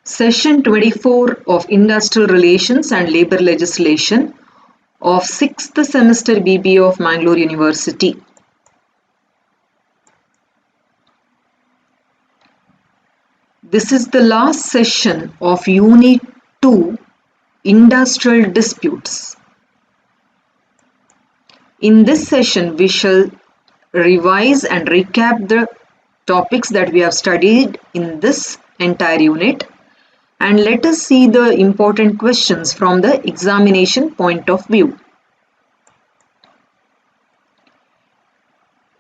Session 24 of Industrial Relations and Labour Legislation of 6th semester BBA of Mangalore University. This is the last session of Unit 2 Industrial Disputes. In this session, we shall revise and recap the topics that we have studied in this entire unit, and let us see the important questions from the examination point of view.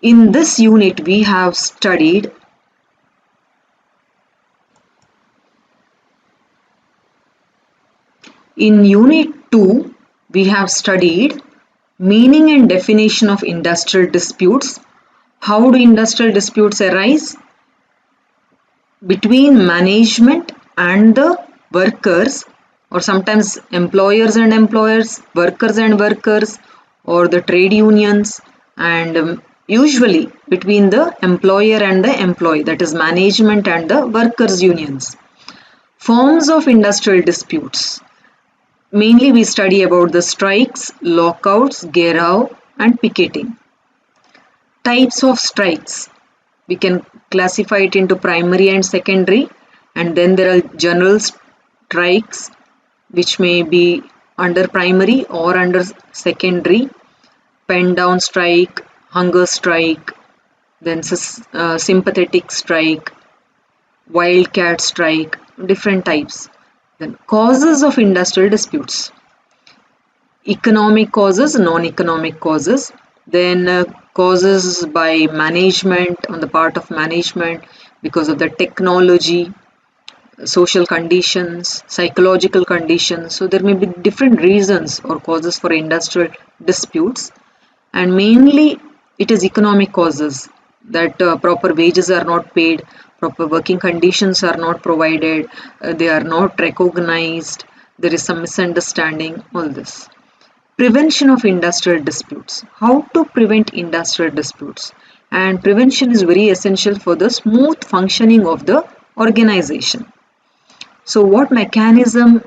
In this unit, we have studied in Unit 2, we have studied meaning and definition of industrial disputes. How do industrial disputes arise? Between management and the workers, or sometimes employers and employers, workers and workers, or the trade unions, and usually between the employer and the employee, that is management and the workers unions. Forms of industrial disputes. Mainly we study about the strikes, lockouts, Gherav and picketing. Types of strikes. We can classify it into primary and secondary, and then there are general strikes which may be under primary or under secondary. Pen down strike, hunger strike, then sympathetic strike, wildcat strike, different types. Then causes of industrial disputes. Economic causes, non-economic causes. Then causes by management, on the part of management, because of the technology, social conditions, psychological conditions. So there may be different reasons or causes for industrial disputes, and mainly it is economic causes, that proper wages are not paid, proper working conditions are not provided, they are not recognized, there is some misunderstanding, all this. Prevention of industrial disputes. How to prevent industrial disputes? And prevention is very essential for the smooth functioning of the organization. So what mechanism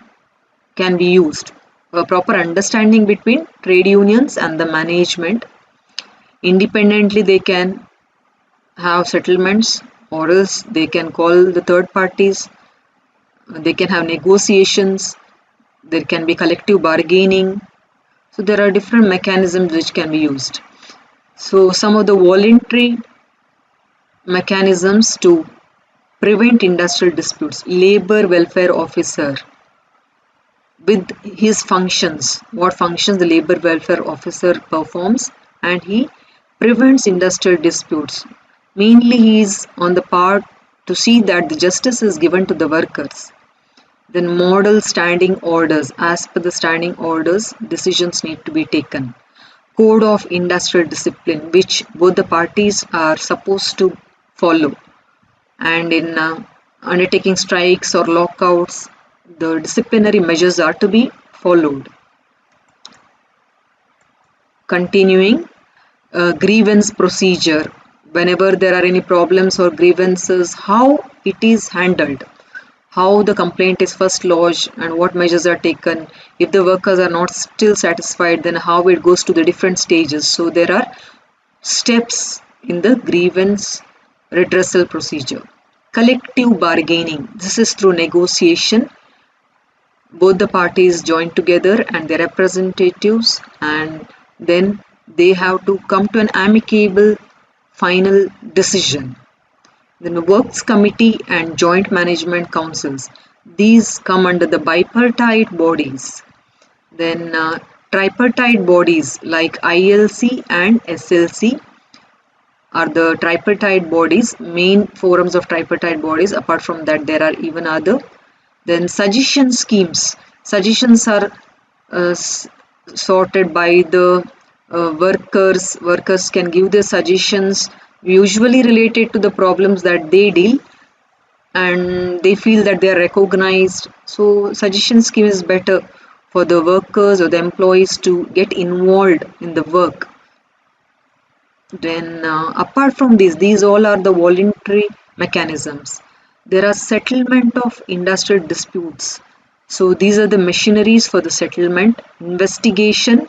can be used? A proper understanding between trade unions and the management. Independently they can have settlements, or else they can call the third parties. They can have negotiations. There can be collective bargaining. So there are different mechanisms which can be used. So some of the voluntary mechanisms to prevent industrial disputes. Labor welfare officer, with his functions, what functions the labor welfare officer performs, and he prevents industrial disputes. Mainly he is on the part to see that the justice is given to the workers. Then model standing orders. As per the standing orders, decisions need to be taken. Code of industrial discipline, which both the parties are supposed to follow. And in undertaking strikes or lockouts, the disciplinary measures are to be followed. Continuing, grievance procedure. Whenever there are any problems or grievances, how it is handled, how the complaint is first lodged and what measures are taken. If the workers are not still satisfied, then how it goes to the different stages. So there are steps in the grievance redressal procedure. Collective bargaining. This is through negotiation. Both the parties join together and their representatives, and then they have to come to an amicable final decision. Then the works committee and joint management councils. These come under the bipartite bodies. Then tripartite bodies like ILC and SLC are the tripartite bodies, main forums of tripartite bodies. Apart from that, there are even other. Then suggestion schemes. Suggestions are sorted by the workers. Workers can give their suggestions, usually related to the problems that they deal, and they feel that they are recognized. So suggestion scheme is better for the workers or the employees to get involved in the work. Then apart from these all are the voluntary mechanisms. There are settlement of industrial disputes. So these are the machineries for the settlement: investigation,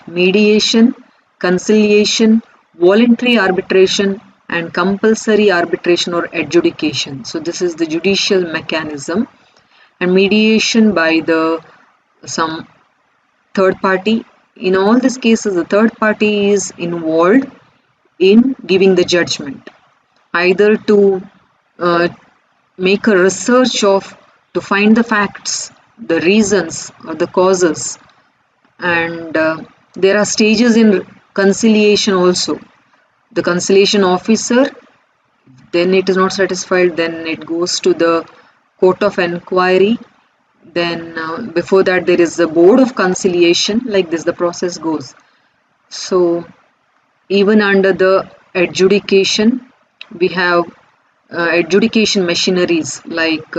mediation, conciliation, voluntary arbitration, and compulsory arbitration or adjudication. So this is the judicial mechanism, and mediation by the some third party. In all these cases, the third party is involved in giving the judgment, either to uh, make a research of to find the facts, the reasons or the causes, and there are stages in conciliation also. The conciliation officer, then it is not satisfied, then it goes to the court of inquiry, then before that there is the board of conciliation. Like this the process goes. So even under the adjudication, we have adjudication machineries like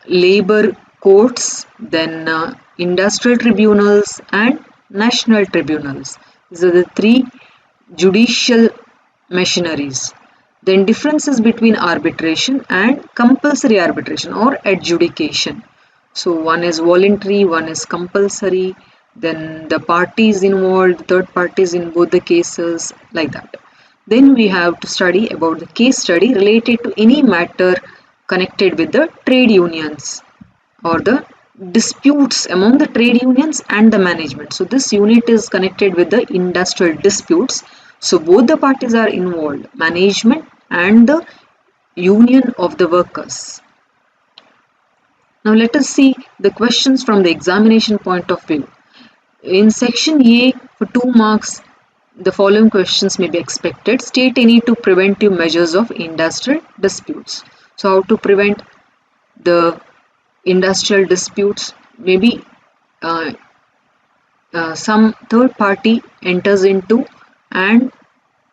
labor courts, then industrial tribunals and national tribunals. These are the three judicial machineries. Then differences between arbitration and compulsory arbitration or adjudication. So one is voluntary, one is compulsory, then the parties involved, third parties in both the cases, like that. Then we have to study about the case study related to any matter connected with the trade unions or the disputes among the trade unions and the management. So this unit is connected with the industrial disputes. So both the parties are involved, management and the union of the workers. Now let us see the questions from the examination point of view. In section A, for 2 marks, the following questions may be expected. State any two preventive measures of industrial disputes. So how to prevent the industrial disputes? Maybe some third party enters into and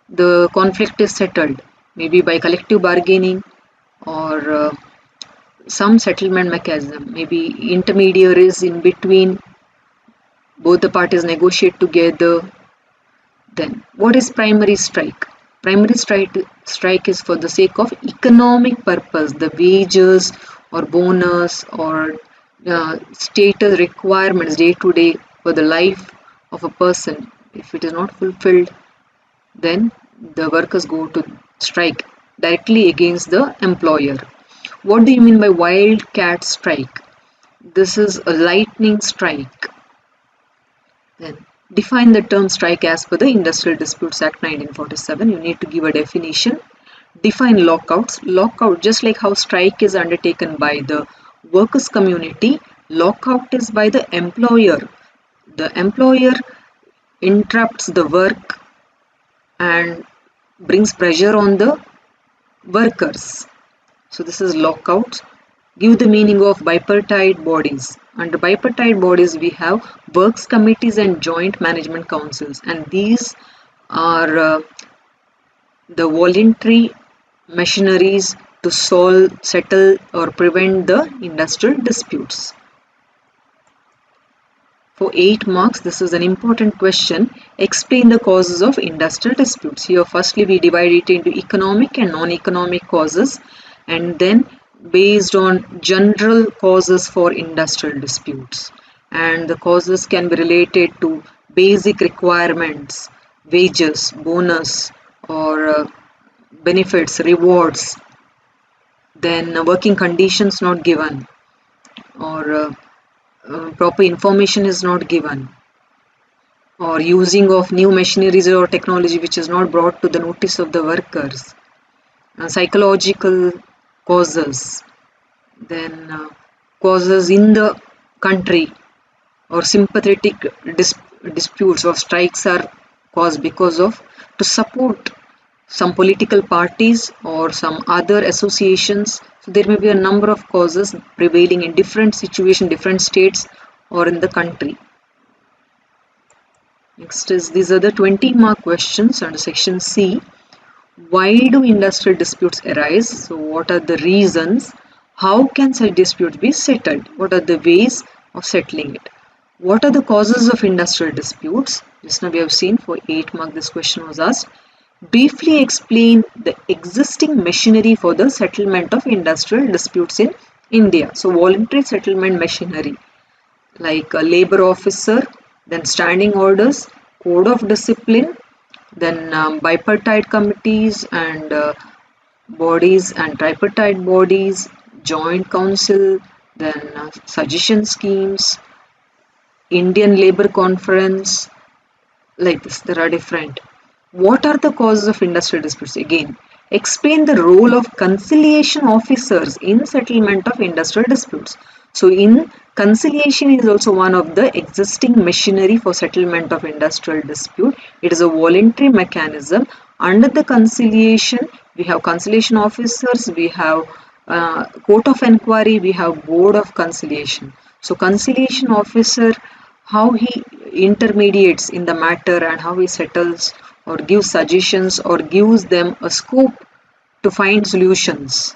the conflict is settled, maybe by collective bargaining or some settlement mechanism. Maybe intermediaries in between, both the parties negotiate together. Then what is primary strike? Primary strike is for the sake of economic purpose, the wages or bonus or status requirements day to day for the life of a person. If it is not fulfilled, then the workers go to strike directly against the employer. What do you mean by wildcat strike? This is a lightning strike. Then define the term strike as per the Industrial Disputes Act 1947. You need to give a definition. Define lockouts. Lockout, just like how strike is undertaken by the workers community, lockout is by the employer. The employer interrupts the work and brings pressure on the workers. So this is lockout. Give the meaning of bipartite bodies. Under bipartite bodies we have works committees and joint management councils, and these are the voluntary machineries to solve, settle or prevent the industrial disputes. For 8 marks, this is an important question. Explain the causes of industrial disputes. Here firstly we divide it into economic and non-economic causes, and then based on general causes for industrial disputes. And the causes can be related to basic requirements, wages, bonus or benefits, rewards, then working conditions not given, or proper information is not given, or using of new machineries or technology which is not brought to the notice of the workers. Psychological causes, then causes in the country or sympathetic disputes or strikes are caused because of to support some political parties or some other associations. So there may be a number of causes prevailing in different situations, different states or in the country. Next is, these are the 20-mark questions under section C. Why do industrial disputes arise? So what are the reasons? How can such disputes be settled? What are the ways of settling it? What are the causes of industrial disputes? Just now we have seen for 8 marks this question was asked. briefly explain the existing machinery for the settlement of industrial disputes in India. So, voluntary settlement machinery like a labor officer, then standing orders, code of discipline, then bipartite committees and bodies and tripartite bodies, joint council, then suggestion schemes, Indian Labour Conference, like this. There are different. What are the causes of industrial disputes? Again, explain the role of conciliation officers in settlement of industrial disputes. So, in conciliation is also one of the existing machinery for settlement of industrial dispute. It is a voluntary mechanism. Under the conciliation, we have conciliation officers, we have court of inquiry, we have board of conciliation. So, conciliation officer, how he intermediates in the matter and how he settles or gives suggestions or gives them a scope to find solutions.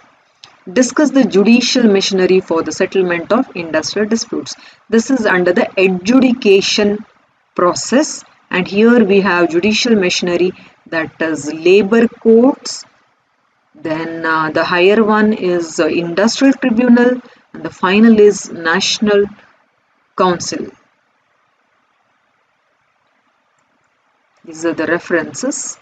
Discuss the judicial machinery for the settlement of industrial disputes. This is under the adjudication process, and here we have judicial machinery, that is labor courts, then the higher one is industrial tribunal, and the final is national council. These are the references.